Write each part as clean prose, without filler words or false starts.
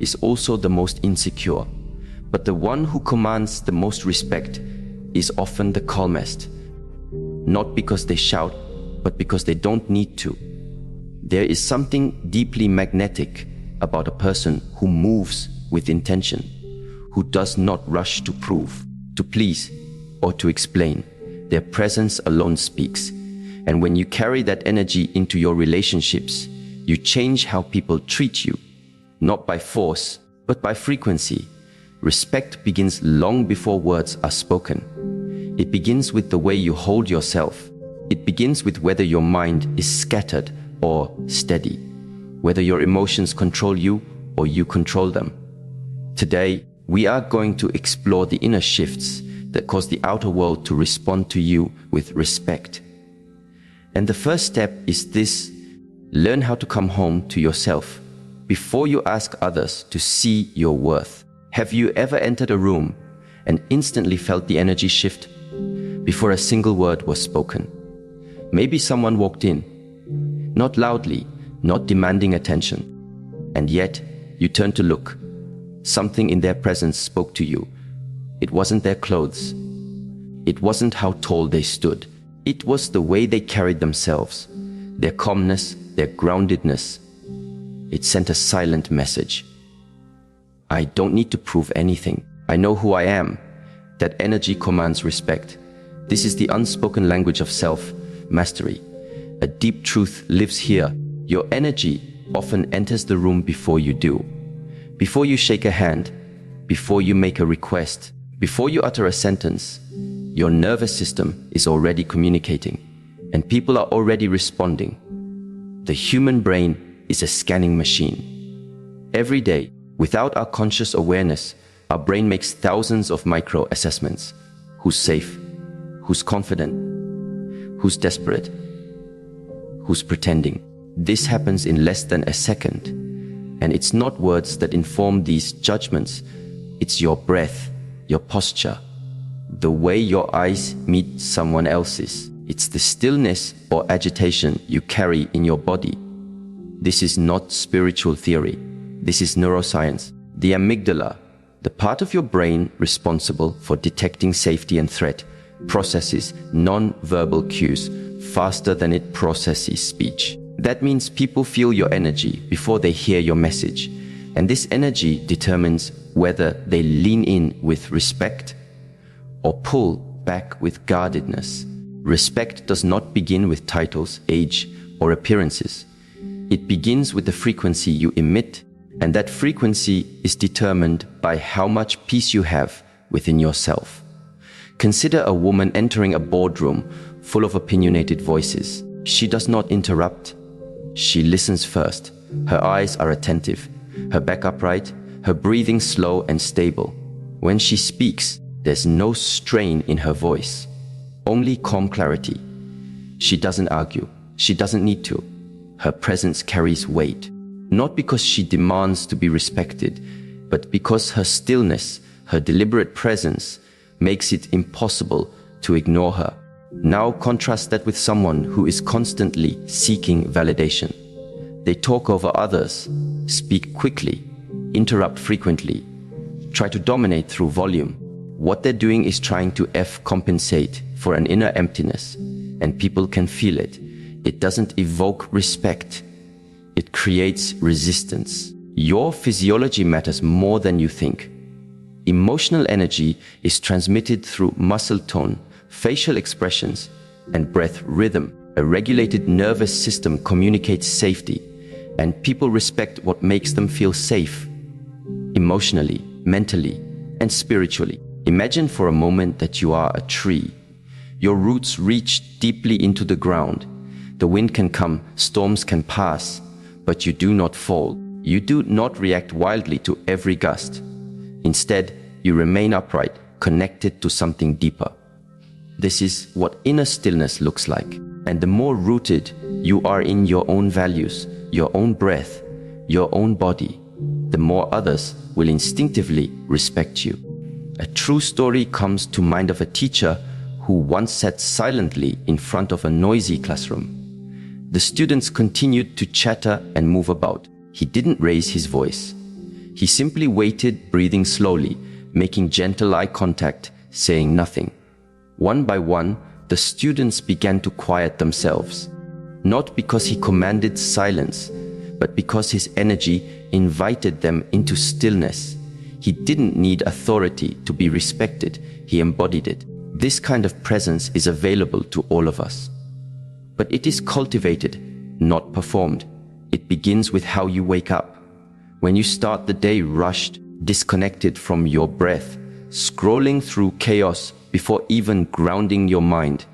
is also the most insecure. But the one who commands the most respect is often the calmest. Not because they shout, but because they don't need to. There is something deeply magnetic about a person who moves with intention, who does not rush to prove, to please, or to explain. Their presence alone speaks. And when you carry that energy into your relationships, you change how people treat you, not by force, but by frequency. Respect begins long before words are spoken. It begins with the way you hold yourself. It begins with whether your mind is scattered or steady, whether your emotions control you or you control them. Today, we are going to explore the inner shifts that cause the outer world to respond to you with respect. And the first step is this: learn how to come home to yourself before you ask others to see your worth. Have you ever entered a room and instantly felt the energy shift before a single word was spoken? Maybe someone walked in, not loudly, not demanding attention, and yet you turned to look. Something in their presence spoke to you. It wasn't their clothes. It wasn't how tall they stood. It was the way they carried themselves, their calmness, their groundedness. It sent a silent message. I don't need to prove anything. I know who I am. That energy commands respect. This is the unspoken language of self-mastery. A deep truth lives here. Your energy often enters the room before you do. Before you shake a hand, before you make a request, before you utter a sentence, your nervous system is already communicating, and people are already responding. The human brain is a scanning machine. Every day, without our conscious awareness, our brain makes thousands of micro assessments. Who's safe? Who's confident? Who's desperate? Who's pretending? This happens in less than a second. And it's not words that inform these judgments. It's your breath, your posture, the way your eyes meet someone else's. It's the stillness or agitation you carry in your body. This is not spiritual theory. This is neuroscience. The amygdala, the part of your brain responsible for detecting safety and threat, processes non-verbal cues faster than it processes speech. That means people feel your energy before they hear your message. And this energy determines whether they lean in with respect or pull back with guardedness. Respect does not begin with titles, age, or appearances. It begins with the frequency you emit, and that frequency is determined by how much peace you have within yourself. Consider a woman entering a boardroom full of opinionated voices. She does not interrupt. She listens first. Her eyes are attentive, her back upright, her breathing slow and stable. When she speaks, there's no strain in her voice, only calm clarity. She doesn't argue. She doesn't need to. Her presence carries weight, not because she demands to be respected, but because her stillness, her deliberate presence, makes it impossible to ignore her. Now contrast that with someone who is constantly seeking validation. They talk over others, speak quickly, interrupt frequently, try to dominate through volume. What they're doing is trying to compensate for an inner emptiness, and people can feel it. It doesn't evoke respect. It creates resistance. Your physiology matters more than you think. Emotional energy is transmitted through muscle tone, facial expressions, and breath rhythm. A regulated nervous system communicates safety, and people respect what makes them feel safe, emotionally, mentally, and spiritually. Imagine for a moment that you are a tree. Your roots reach deeply into the ground. The wind can come, storms can pass, but you do not fall. You do not react wildly to every gust. Instead, you remain upright, connected to something deeper. This is what inner stillness looks like. And the more rooted you are in your own values, your own breath, your own body, the more others will instinctively respect you. A true story comes to mind of a teacher who once sat silently in front of a noisy classroom. The students continued to chatter and move about. He didn't raise his voice. He simply waited, breathing slowly, making gentle eye contact, saying nothing. One by one, the students began to quiet themselves, not because he commanded silence, but because his energy invited them into stillness. He didn't need authority to be respected, he embodied it. This kind of presence is available to all of us. But it is cultivated, not performed. It begins with how you wake up. When you start the day rushed, disconnected from your breath, scrolling through chaos before even grounding your mind,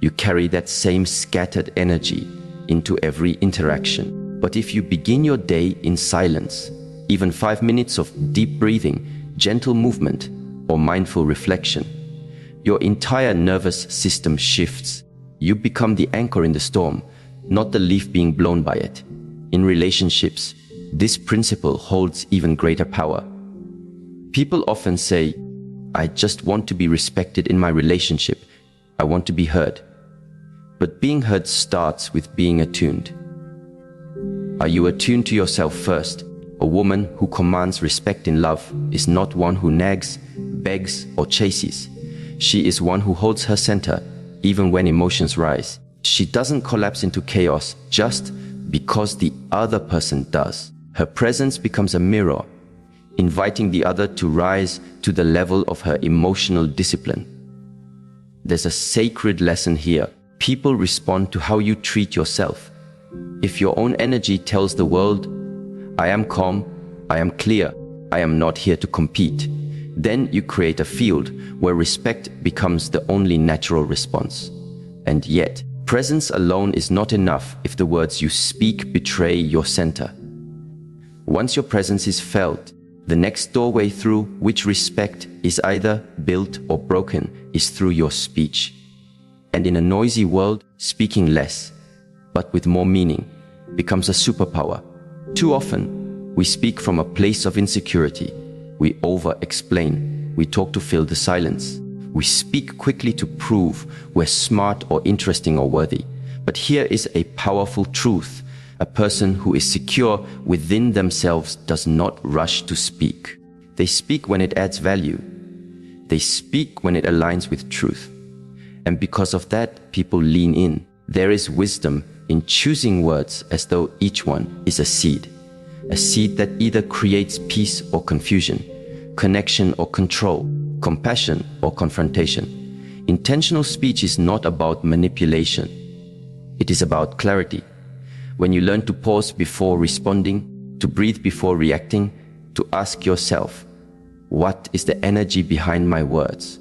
you carry that same scattered energy into every interaction. But if you begin your day in silence, even 5 minutes of deep breathing, gentle movement, or mindful reflection, your entire nervous system shifts. You become the anchor in the storm, not the leaf being blown by it. In relationships, this principle holds even greater power. People often say, "I just want to be respected in my relationship. I want to be heard." But being heard starts with being attuned. Are you attuned to yourself first? A woman who commands respect in love is not one who nags, begs, or chases. She is one who holds her center, even when emotions rise. She doesn't collapse into chaos just because the other person does. Her presence becomes a mirror, inviting the other to rise to the level of her emotional discipline. There's a sacred lesson here. People respond to how you treat yourself. If your own energy tells the world, "I am calm, I am clear, I am not here to compete," then you create a field where respect becomes the only natural response. And yet, presence alone is not enough if the words you speak betray your center. Once your presence is felt, the next doorway through which respect is either built or broken is through your speech. And in a noisy world, speaking less, but with more meaning, becomes a superpower. Too often, we speak from a place of insecurity. We over-explain. We talk to fill the silence. We speak quickly to prove we're smart or interesting or worthy. But here is a powerful truth. A person who is secure within themselves does not rush to speak. They speak when it adds value. They speak when it aligns with truth. And because of that, people lean in. There is wisdom in choosing words as though each one is a seed that either creates peace or confusion, connection or control, compassion or confrontation. Intentional speech is not about manipulation. It is about clarity. When you learn to pause before responding, to breathe before reacting, to ask yourself, what is the energy behind my words?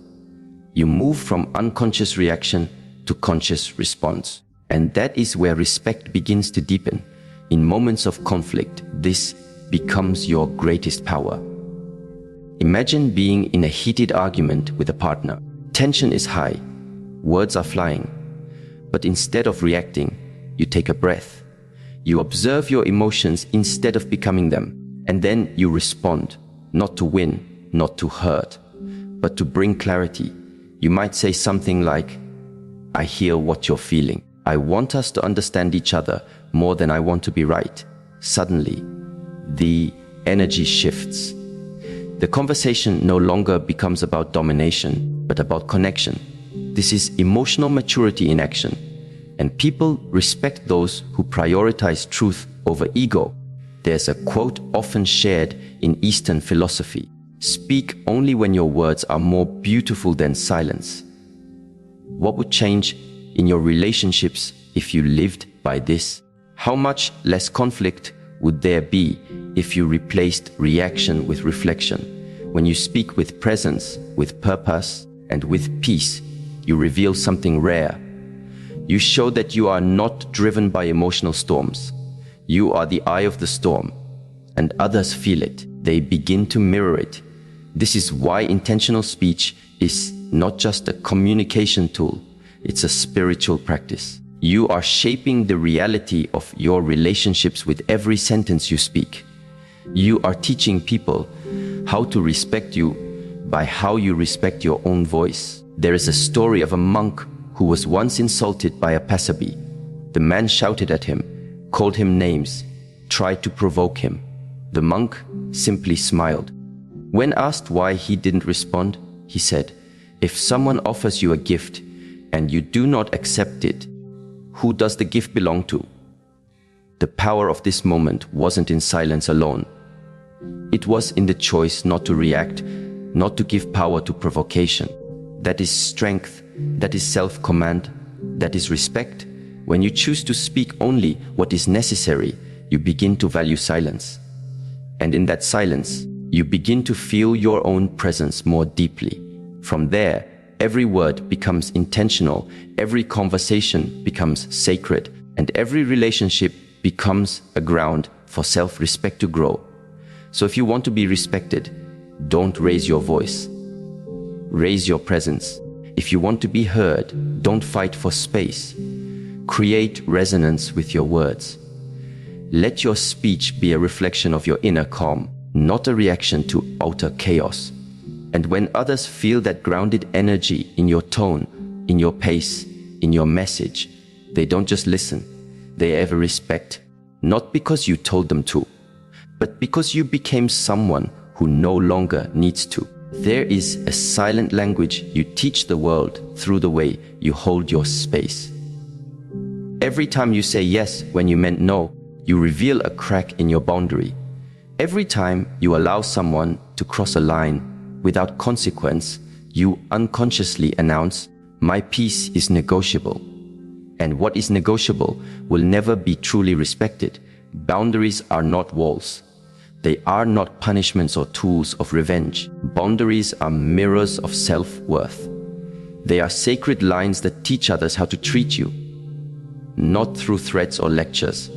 You move from unconscious reaction to conscious response. And that is where respect begins to deepen. In moments of conflict, this becomes your greatest power. Imagine being in a heated argument with a partner. Tension is high, words are flying. But instead of reacting, you take a breath. You observe your emotions instead of becoming them. And then you respond, not to win, not to hurt, but to bring clarity. You might say something like, "I hear what you're feeling. I want us to understand each other more than I want to be right." Suddenly, the energy shifts. The conversation no longer becomes about domination, but about connection. This is emotional maturity in action. And people respect those who prioritize truth over ego. There's a quote often shared in Eastern philosophy: "Speak only when your words are more beautiful than silence." What would change in your relationships if you lived by this? How much less conflict would there be if you replaced reaction with reflection? When you speak with presence, with purpose, and with peace, you reveal something rare. You show that you are not driven by emotional storms. You are the eye of the storm, and others feel it. They begin to mirror it. This is why intentional speech is not just a communication tool, it's a spiritual practice. You are shaping the reality of your relationships with every sentence you speak. You are teaching people how to respect you by how you respect your own voice. There is a story of a monk who was once insulted by a passerby. The man shouted at him, called him names, tried to provoke him. The monk simply smiled. When asked why he didn't respond, he said, "If someone offers you a gift and you do not accept it, who does the gift belong to?" The power of this moment wasn't in silence alone. It was in the choice not to react, not to give power to provocation. That is strength, that is self-command, that is respect. When you choose to speak only what is necessary, you begin to value silence. And in that silence, you begin to feel your own presence more deeply. From there, every word becomes intentional, every conversation becomes sacred, and every relationship becomes a ground for self-respect to grow. So if you want to be respected, don't raise your voice. Raise your presence. If you want to be heard, don't fight for space. Create resonance with your words. Let your speech be a reflection of your inner calm, not a reaction to outer chaos. And when others feel that grounded energy in your tone, in your pace, in your message, they don't just listen, they ever respect, not because you told them to, but because you became someone who no longer needs to. There is a silent language you teach the world through the way you hold your space. Every time you say yes when you meant no, you reveal a crack in your boundary. Every time you allow someone to cross a line without consequence, you unconsciously announce, "My peace is negotiable." And what is negotiable will never be truly respected. Boundaries are not walls. They are not punishments or tools of revenge. Boundaries are mirrors of self-worth. They are sacred lines that teach others how to treat you, not through threats or lectures,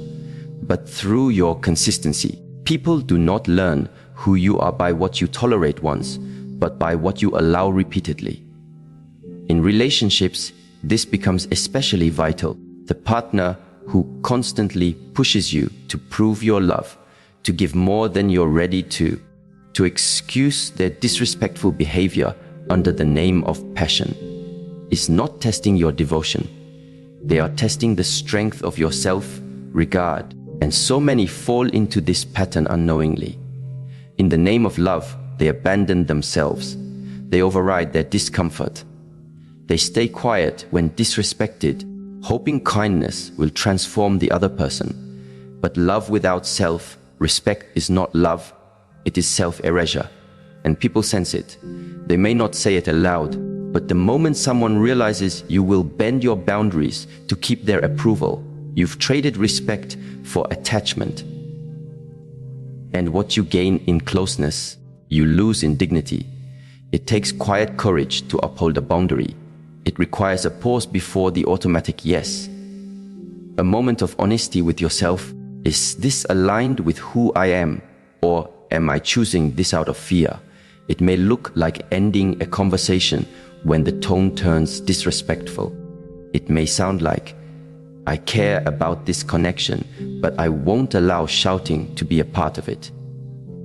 but through your consistency. People do not learn who you are by what you tolerate once, but by what you allow repeatedly. In relationships, this becomes especially vital. The partner who constantly pushes you to prove your love, to give more than you're ready to excuse their disrespectful behavior under the name of passion, is not testing your devotion. They are testing the strength of your self-regard. And so many fall into this pattern unknowingly. In the name of love, they abandon themselves. They override their discomfort. They stay quiet when disrespected, hoping kindness will transform the other person. But love without self-respect is not love, it is self-erasure. And people sense it. They may not say it aloud, but the moment someone realizes you will bend your boundaries to keep their approval, you've traded respect for attachment. And what you gain in closeness, you lose in dignity. It takes quiet courage to uphold a boundary. It requires a pause before the automatic yes. A moment of honesty with yourself. Is this aligned with who I am? Or am I choosing this out of fear? It may look like ending a conversation when the tone turns disrespectful. It may sound like, "I care about this connection, but I won't allow shouting to be a part of it."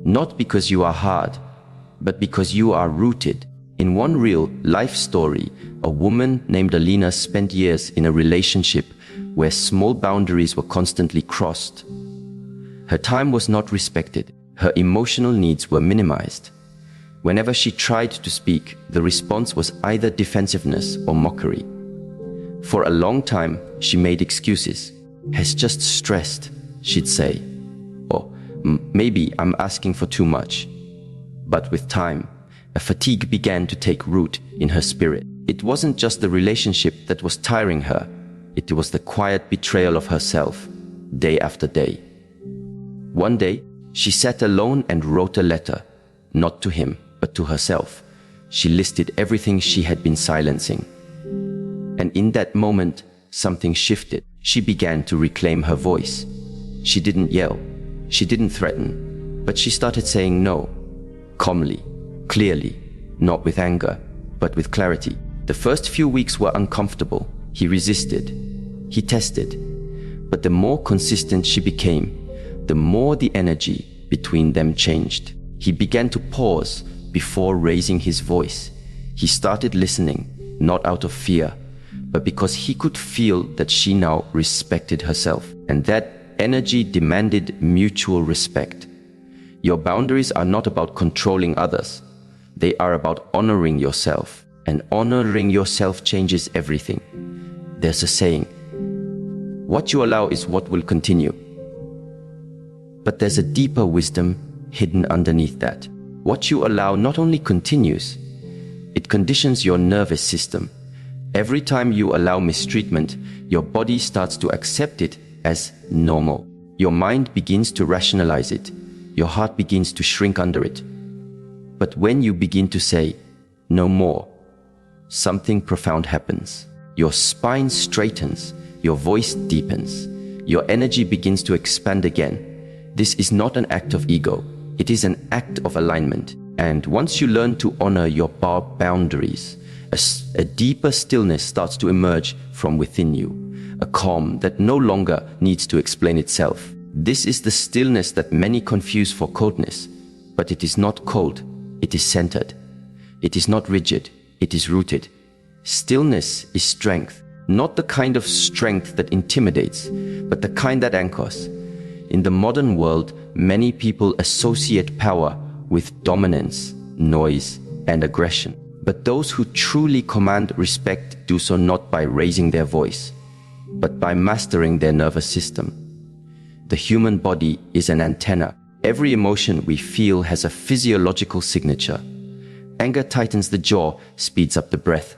Not because you are hard, but because you are rooted. In one real life story, a woman named Alina spent years in a relationship where small boundaries were constantly crossed. Her time was not respected. Her emotional needs were minimized. Whenever she tried to speak, the response was either defensiveness or mockery. For a long time, she made excuses. "Has just stressed," she'd say. Or, "Maybe I'm asking for too much." But with time, a fatigue began to take root in her spirit. It wasn't just the relationship that was tiring her. It was the quiet betrayal of herself, day after day. One day, she sat alone and wrote a letter, not to him, but to herself. She listed everything she had been silencing. And in that moment, something shifted. She began to reclaim her voice. She didn't yell. She didn't threaten. But she started saying no, calmly, clearly, not with anger, but with clarity. The first few weeks were uncomfortable. He resisted. He tested. But the more consistent she became, the more the energy between them changed. He began to pause before raising his voice. He started listening, not out of fear, but because he could feel that she now respected herself. And that energy demanded mutual respect. Your boundaries are not about controlling others. They are about honoring yourself. And honoring yourself changes everything. There's a saying, what you allow is what will continue. But there's a deeper wisdom hidden underneath that. What you allow not only continues, it conditions your nervous system. Every time you allow mistreatment, your body starts to accept it as normal. Your mind begins to rationalize it. Your heart begins to shrink under it. But when you begin to say, no more, something profound happens. Your spine straightens, your voice deepens, your energy begins to expand again. This is not an act of ego, it is an act of alignment. And once you learn to honor your boundaries, a deeper stillness starts to emerge from within you, a calm that no longer needs to explain itself. This is the stillness that many confuse for coldness, but it is not cold, it is centered. It is not rigid, it is rooted. Stillness is strength, not the kind of strength that intimidates, but the kind that anchors. In the modern world, many people associate power with dominance, noise, and aggression. But those who truly command respect do so not by raising their voice, but by mastering their nervous system. The human body is an antenna. Every emotion we feel has a physiological signature. Anger tightens the jaw, speeds up the breath.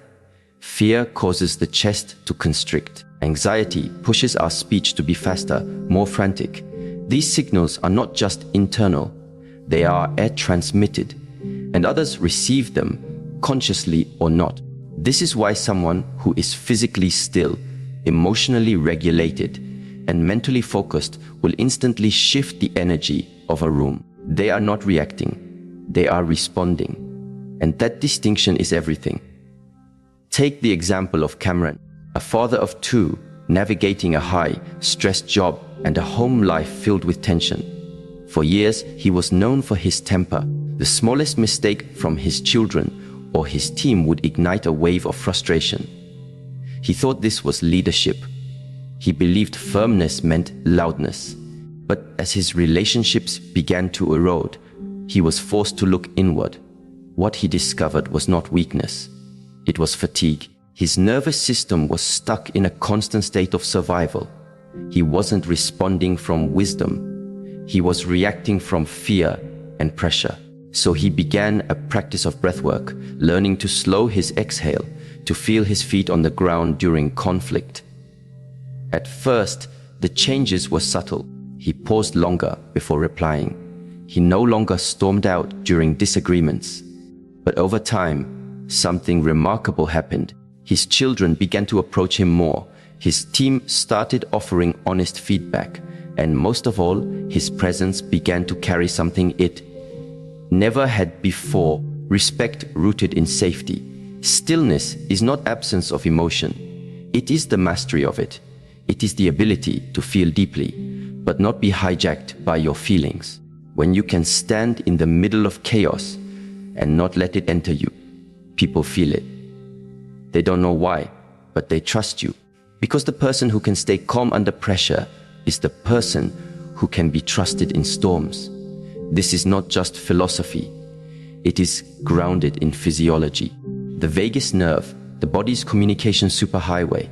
Fear causes the chest to constrict. Anxiety pushes our speech to be faster, more frantic. These signals are not just internal, they are air transmitted, and others receive them, consciously or not. This is why someone who is physically still, emotionally regulated, and mentally focused will instantly shift the energy of a room. They are not reacting, they are responding. And that distinction is everything. Take the example of Cameron, a father of two, navigating a high, stressed job and a home life filled with tension. For years, he was known for his temper. The smallest mistake from his children or his team would ignite a wave of frustration. He thought this was leadership. He believed firmness meant loudness. But as his relationships began to erode, he was forced to look inward. What he discovered was not weakness. It was fatigue. His nervous system was stuck in a constant state of survival. He wasn't responding from wisdom. He was reacting from fear and pressure. So he began a practice of breathwork, learning to slow his exhale, to feel his feet on the ground during conflict. At first, the changes were subtle. He paused longer before replying. He no longer stormed out during disagreements. But over time, something remarkable happened. His children began to approach him more. His team started offering honest feedback. And most of all, his presence began to carry something it never had before: respect rooted in safety. Stillness is not absence of emotion. It is the mastery of it. It is the ability to feel deeply, but not be hijacked by your feelings. When you can stand in the middle of chaos and not let it enter you, people feel it. They don't know why, but they trust you. Because the person who can stay calm under pressure is the person who can be trusted in storms. This is not just philosophy. It is grounded in physiology. The vagus nerve, the body's communication superhighway,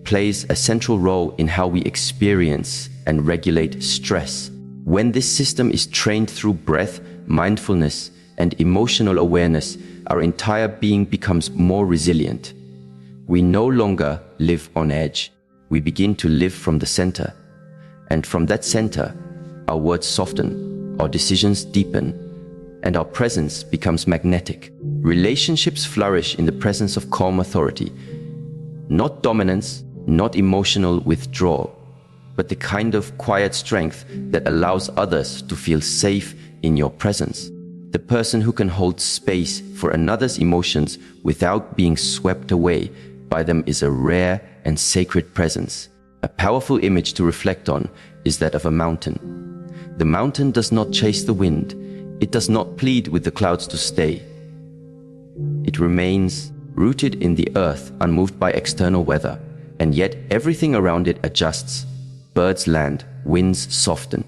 plays a central role in how we experience and regulate stress. When this system is trained through breath, mindfulness, and emotional awareness, our entire being becomes more resilient. We no longer live on edge. We begin to live from the center. And from that center, our words soften, our decisions deepen, and our presence becomes magnetic. Relationships flourish in the presence of calm authority. Not dominance, not emotional withdrawal, but the kind of quiet strength that allows others to feel safe in your presence. The person who can hold space for another's emotions without being swept away by them is a rare and sacred presence. A powerful image to reflect on is that of a mountain. The mountain does not chase the wind. It does not plead with the clouds to stay. It remains rooted in the earth, unmoved by external weather, and yet everything around it adjusts. Birds land, winds soften,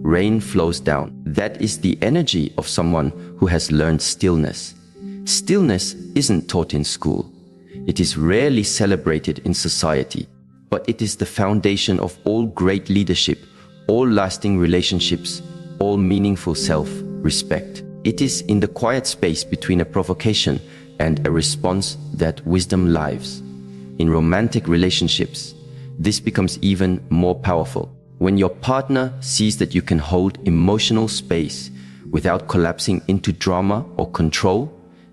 rain flows down. That is the energy of someone who has learned stillness. Stillness isn't taught in school. It is rarely celebrated in society, but it is the foundation of all great leadership, all lasting relationships, all meaningful self-respect. It is in the quiet space between a provocation and a response that wisdom lives. In romantic relationships, this becomes even more powerful. When your partner sees that you can hold emotional space without collapsing into drama or control,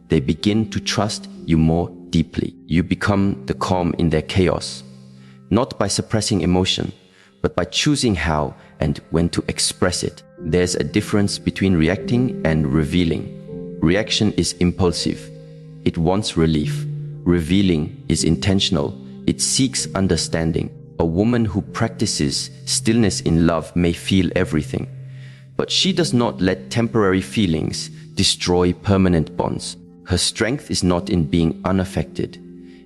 they begin to trust you more deeply. You become the calm in their chaos, not by suppressing emotion, but by choosing how and when to express it. There's a difference between reacting and revealing. Reaction is impulsive. It wants relief. Revealing is intentional. It seeks understanding. A woman who practices stillness in love may feel everything, but she does not let temporary feelings destroy permanent bonds. Her strength is not in being unaffected.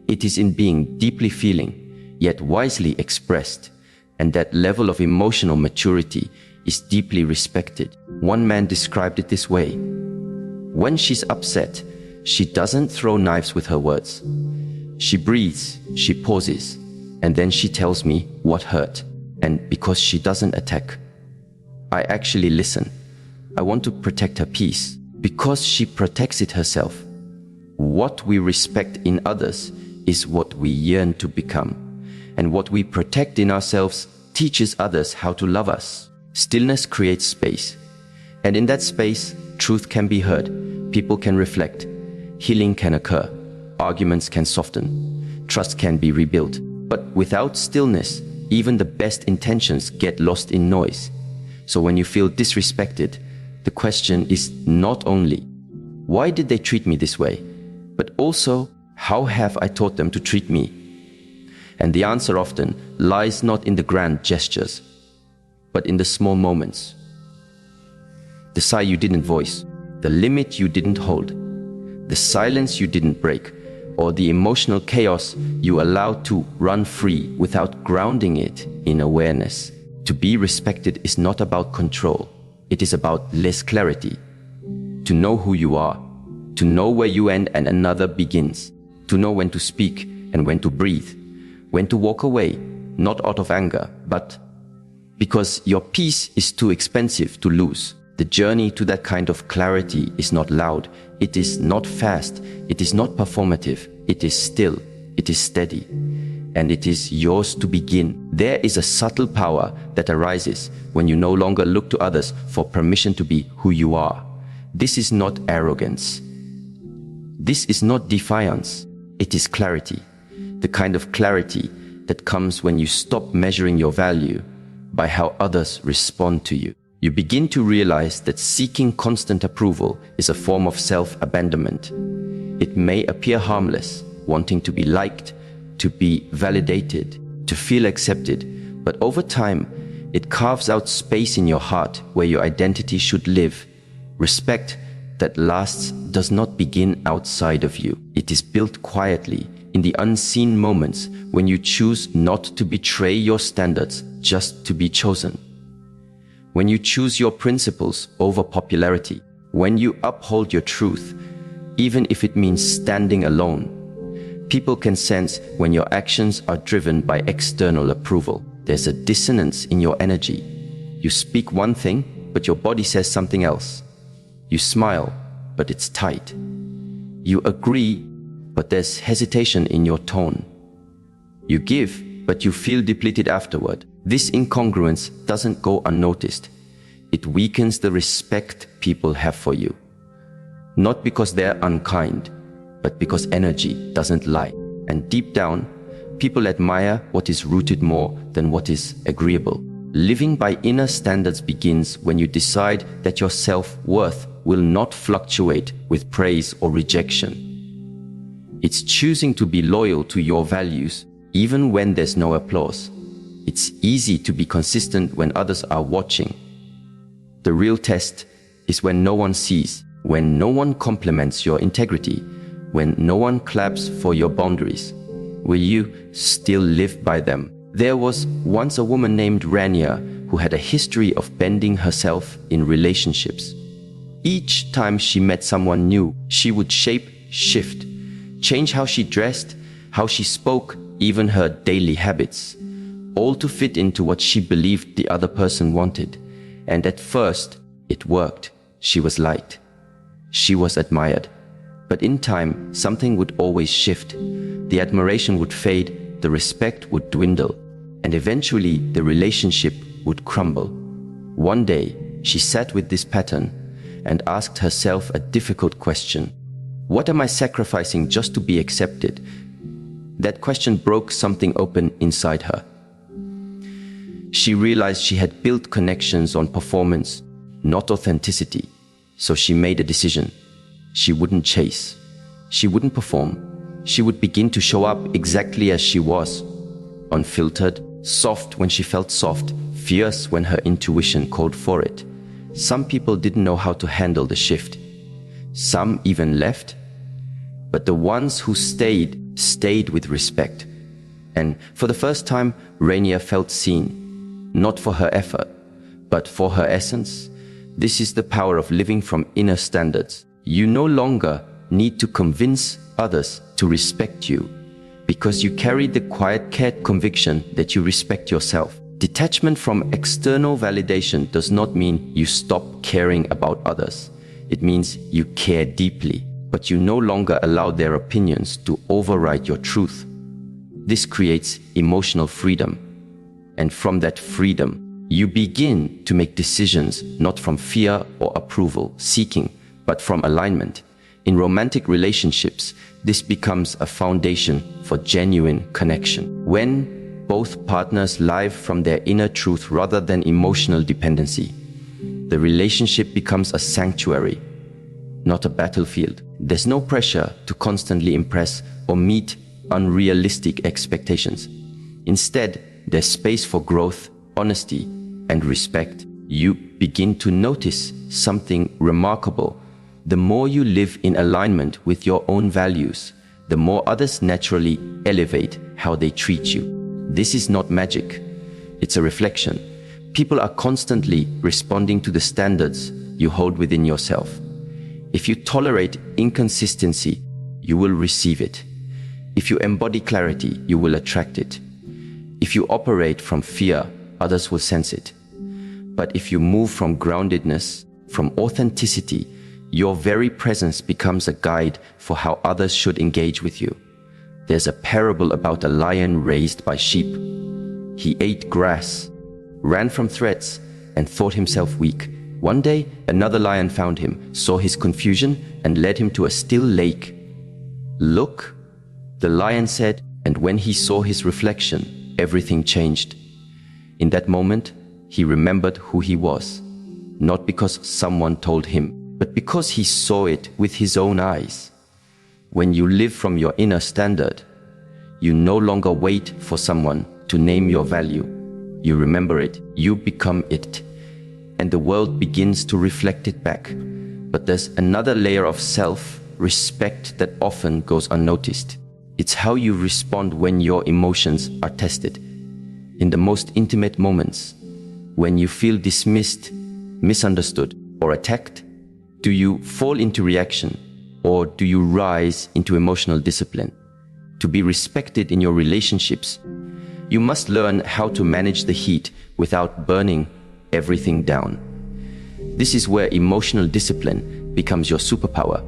It is in being deeply feeling, yet wisely expressed, and that level of emotional maturity is deeply respected. One man described it this way: when she's upset, she doesn't throw knives with her words. She breathes, she pauses, and then she tells me what hurt. And because she doesn't attack, I actually listen. I want to protect her peace, because she protects it herself. What we respect in others is what we yearn to become, and what we protect in ourselves teaches others how to love us. Stillness creates space, and in that space, truth can be heard, people can reflect, healing can occur, arguments can soften, trust can be rebuilt. But without stillness, even the best intentions get lost in noise. So when you feel disrespected, the question is not only, why did they treat me this way? But also, how have I taught them to treat me? And the answer often lies not in the grand gestures, but in the small moments. The sigh you didn't voice, the limit you didn't hold, the silence you didn't break, or the emotional chaos you allowed to run free without grounding it in awareness. To be respected is not about control. It is about less clarity. To know who you are, to know where you end and another begins, to know when to speak and when to breathe, when to walk away, not out of anger, but because your peace is too expensive to lose. The journey to that kind of clarity is not loud, it is not fast, it is not performative, it is still, it is steady, and it is yours to begin. There is a subtle power that arises when you no longer look to others for permission to be who you are. This is not arrogance. This is not defiance. It is clarity. The kind of clarity that comes when you stop measuring your value by how others respond to you. You begin to realize that seeking constant approval is a form of self-abandonment. It may appear harmless, wanting to be liked, to be validated, to feel accepted, but over time, it carves out space in your heart where your identity should live. Respect that lasts does not begin outside of you. It is built quietly in the unseen moments when you choose not to betray your standards just to be chosen. When you choose your principles over popularity, when you uphold your truth, even if it means standing alone. People can sense when your actions are driven by external approval. There's a dissonance in your energy. You speak one thing, but your body says something else. You smile, but it's tight. You agree, but there's hesitation in your tone. You give, but you feel depleted afterward. This incongruence doesn't go unnoticed. It weakens the respect people have for you. Not because they're unkind, but because energy doesn't lie. And deep down, people admire what is rooted more than what is agreeable. Living by inner standards begins when you decide that your self-worth will not fluctuate with praise or rejection. It's choosing to be loyal to your values, even when there's no applause. It's easy to be consistent when others are watching. The real test is when no one sees, when no one compliments your integrity, when no one claps for your boundaries. Will you still live by them? There was once a woman named Rania who had a history of bending herself in relationships. Each time she met someone new, she would shift, change how she dressed, how she spoke, even her daily habits, all to fit into what she believed the other person wanted. And at first, it worked. She was liked. She was admired. But in time, something would always shift. The admiration would fade, the respect would dwindle, and eventually the relationship would crumble. One day, she sat with this pattern and asked herself a difficult question. What am I sacrificing just to be accepted? That question broke something open inside her. She realized she had built connections on performance, not authenticity. So she made a decision. She wouldn't chase. She wouldn't perform. She would begin to show up exactly as she was. Unfiltered, soft when she felt soft, fierce when her intuition called for it. Some people didn't know how to handle the shift. Some even left. But the ones who stayed with respect. And for the first time, Rainier felt seen, not for her effort, but for her essence. This is the power of living from inner standards. You no longer need to convince others to respect you, because you carry the quiet conviction that you respect yourself. Detachment from external validation does not mean you stop caring about others. It means you care deeply, but you no longer allow their opinions to override your truth. This creates emotional freedom. And from that freedom, you begin to make decisions not from fear or approval seeking, but from alignment. In romantic relationships, this becomes a foundation for genuine connection. When both partners live from their inner truth rather than emotional dependency, the relationship becomes a sanctuary, not a battlefield. There's no pressure to constantly impress or meet unrealistic expectations. Instead, there's space for growth, honesty, and respect. You begin to notice something remarkable. The more you live in alignment with your own values, the more others naturally elevate how they treat you. This is not magic. It's a reflection. People are constantly responding to the standards you hold within yourself. If you tolerate inconsistency, you will receive it. If you embody clarity, you will attract it. If you operate from fear, others will sense it. But if you move from groundedness, from authenticity, your very presence becomes a guide for how others should engage with you. There's a parable about a lion raised by sheep. He ate grass, ran from threats, and thought himself weak. One day, another lion found him, saw his confusion, and led him to a still lake. "Look," the lion said, and when he saw his reflection, everything changed. In that moment, he remembered who he was, not because someone told him, but because he saw it with his own eyes. When you live from your inner standard, you no longer wait for someone to name your value. You remember it, you become it, and the world begins to reflect it back. But there's another layer of self-respect that often goes unnoticed. It's how you respond when your emotions are tested. In the most intimate moments, when you feel dismissed, misunderstood, or attacked, do you fall into reaction? Or do you rise into emotional discipline? To be respected in your relationships, you must learn how to manage the heat without burning everything down. This is where emotional discipline becomes your superpower.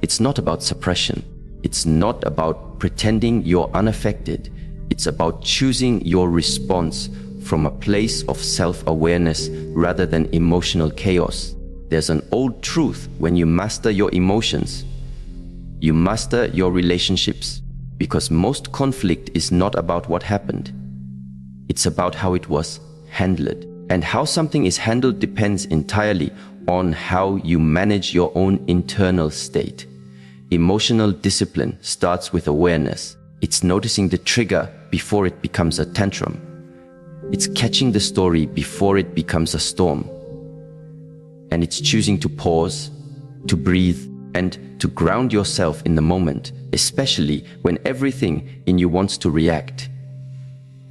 It's not about suppression. It's not about pretending you're unaffected. It's about choosing your response from a place of self-awareness rather than emotional chaos. There's an old truth: when you master your emotions, you master your relationships, because most conflict is not about what happened. It's about how it was handled. And how something is handled depends entirely on how you manage your own internal state. Emotional discipline starts with awareness. It's noticing the trigger before it becomes a tantrum. It's catching the story before it becomes a storm. And it's choosing to pause, to breathe, and to ground yourself in the moment, especially when everything in you wants to react.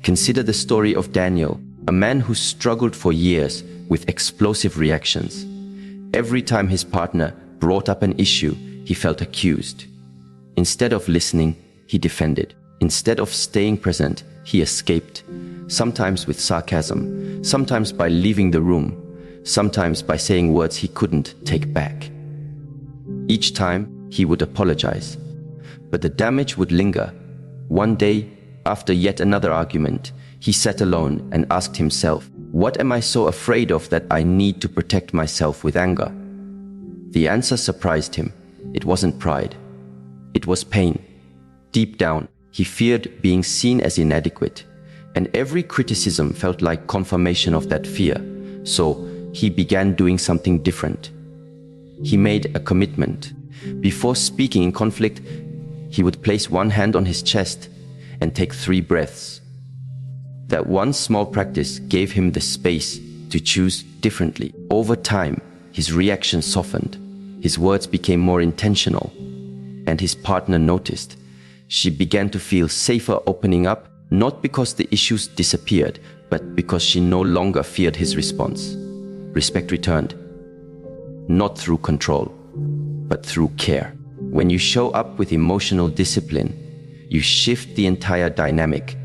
Consider the story of Daniel. A man who struggled for years with explosive reactions. Every time his partner brought up an issue, he felt accused. Instead of listening, he defended. Instead of staying present, he escaped, sometimes with sarcasm, sometimes by leaving the room, sometimes by saying words he couldn't take back. Each time, he would apologize, but the damage would linger. One day, after yet another argument, he sat alone and asked himself, "What am I so afraid of that I need to protect myself with anger?" The answer surprised him. It wasn't pride. It was pain. Deep down, he feared being seen as inadequate, and every criticism felt like confirmation of that fear. So he began doing something different. He made a commitment. Before speaking in conflict, he would place one hand on his chest and take 3 breaths. That one small practice gave him the space to choose differently. Over time, his reaction softened. His words became more intentional, and his partner noticed. She began to feel safer opening up, not because the issues disappeared, but because she no longer feared his response. Respect returned, not through control, but through care. When you show up with emotional discipline, you shift the entire dynamic.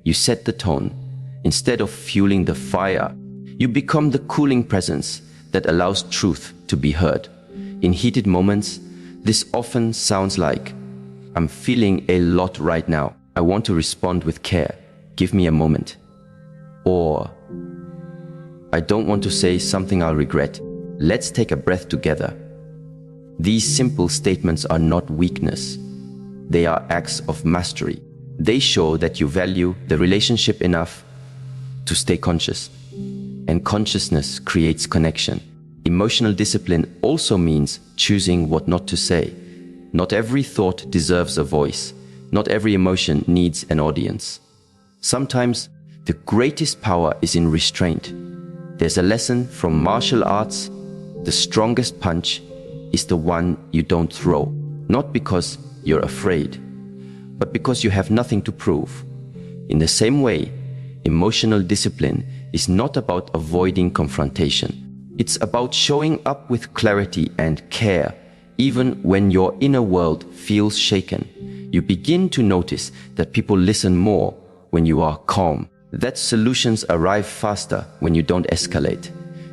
You set the tone. Instead of fueling the fire, you become the cooling presence that allows truth to be heard. In heated moments, this often sounds like, "I'm feeling a lot right now. I want to respond with care. Give me a moment." Or, "I don't want to say something I'll regret. Let's take a breath together." These simple statements are not weakness. They are acts of mastery. They show that you value the relationship enough to stay conscious. And consciousness creates connection. Emotional discipline also means choosing what not to say. Not every thought deserves a voice. Not every emotion needs an audience. Sometimes the greatest power is in restraint. There's a lesson from martial arts. The strongest punch is the one you don't throw. Not because you're afraid, but because you have nothing to prove. In the same way, emotional discipline is not about avoiding confrontation. It's about showing up with clarity and care, even when your inner world feels shaken. You begin to notice that people listen more when you are calm, that solutions arrive faster when you don't escalate,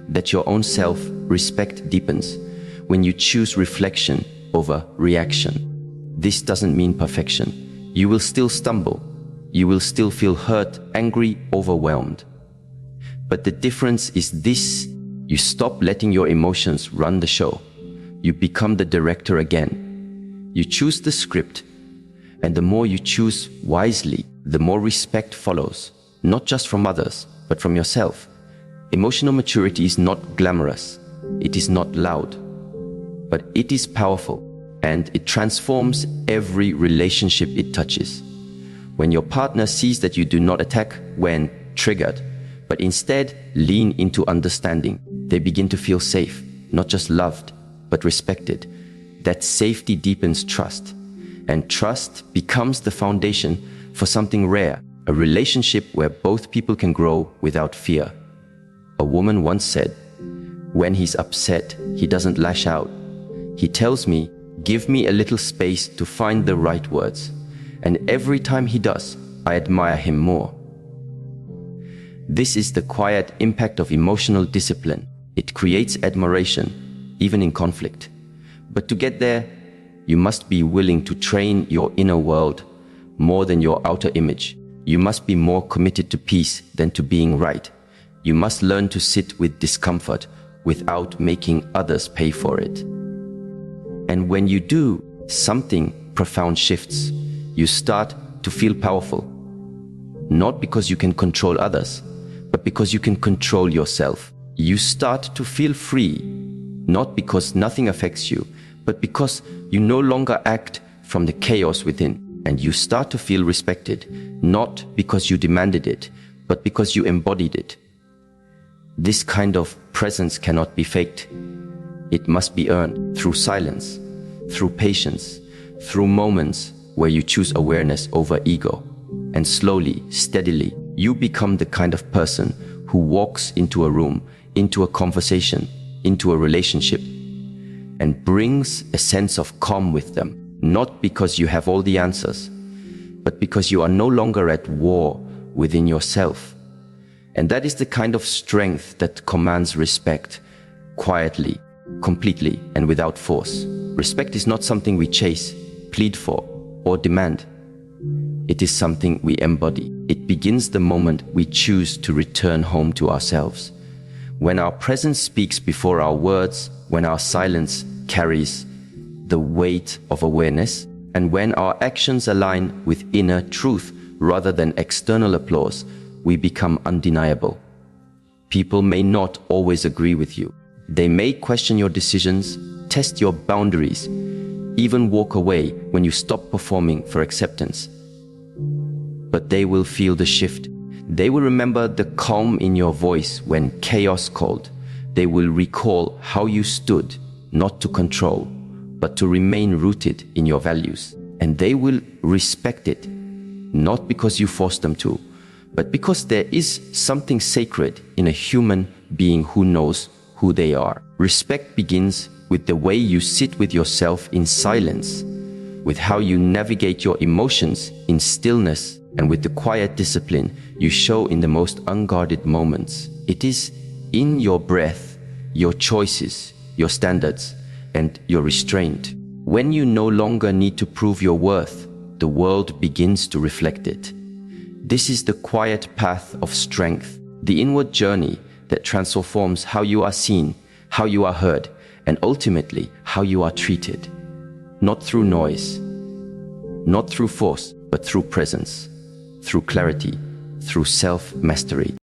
that your own self-respect deepens when you choose reflection over reaction. This doesn't mean perfection. You will still stumble. You will still feel hurt, angry, overwhelmed. But the difference is this: you stop letting your emotions run the show. You become the director again. You choose the script, and the more you choose wisely, the more respect follows, not just from others, but from yourself. Emotional maturity is not glamorous. It is not loud, but it is powerful, and it transforms every relationship it touches. When your partner sees that you do not attack when triggered, but instead lean into understanding, they begin to feel safe, not just loved, but respected. That safety deepens trust, and trust becomes the foundation for something rare, a relationship where both people can grow without fear. A woman once said, "When he's upset, he doesn't lash out. He tells me, 'Give me a little space to find the right words.' And every time he does, I admire him more." This is the quiet impact of emotional discipline. It creates admiration, even in conflict. But to get there, you must be willing to train your inner world more than your outer image. You must be more committed to peace than to being right. You must learn to sit with discomfort without making others pay for it. And when you do, something profound shifts. You start to feel powerful. Not because you can control others, but because you can control yourself. You start to feel free, not because nothing affects you, but because you no longer act from the chaos within. And you start to feel respected, not because you demanded it, but because you embodied it. This kind of presence cannot be faked. It must be earned through silence, through patience, through moments where you choose awareness over ego. And slowly, steadily, you become the kind of person who walks into a room, into a conversation, into a relationship, and brings a sense of calm with them, not because you have all the answers, but because you are no longer at war within yourself. And that is the kind of strength that commands respect, quietly, completely, and without force. Respect is not something we chase, plead for, or demand. It is something we embody. It begins the moment we choose to return home to ourselves. When our presence speaks before our words, when our silence carries the weight of awareness, and when our actions align with inner truth rather than external applause, we become undeniable. People may not always agree with you. They may question your decisions, test your boundaries, even walk away when you stop performing for acceptance. But they will feel the shift. They will remember the calm in your voice when chaos called. They will recall how you stood, not to control, but to remain rooted in your values. And they will respect it, not because you forced them to, but because there is something sacred in a human being who knows who they are. Respect begins with the way you sit with yourself in silence, with how you navigate your emotions in stillness, and with the quiet discipline you show in the most unguarded moments. It is in your breath, your choices, your standards, and your restraint. When you no longer need to prove your worth, the world begins to reflect it. This is the quiet path of strength, the inward journey that transforms how you are seen, how you are heard, and ultimately how you are treated. Not through noise, not through force, but through presence, through clarity, through self-mastery.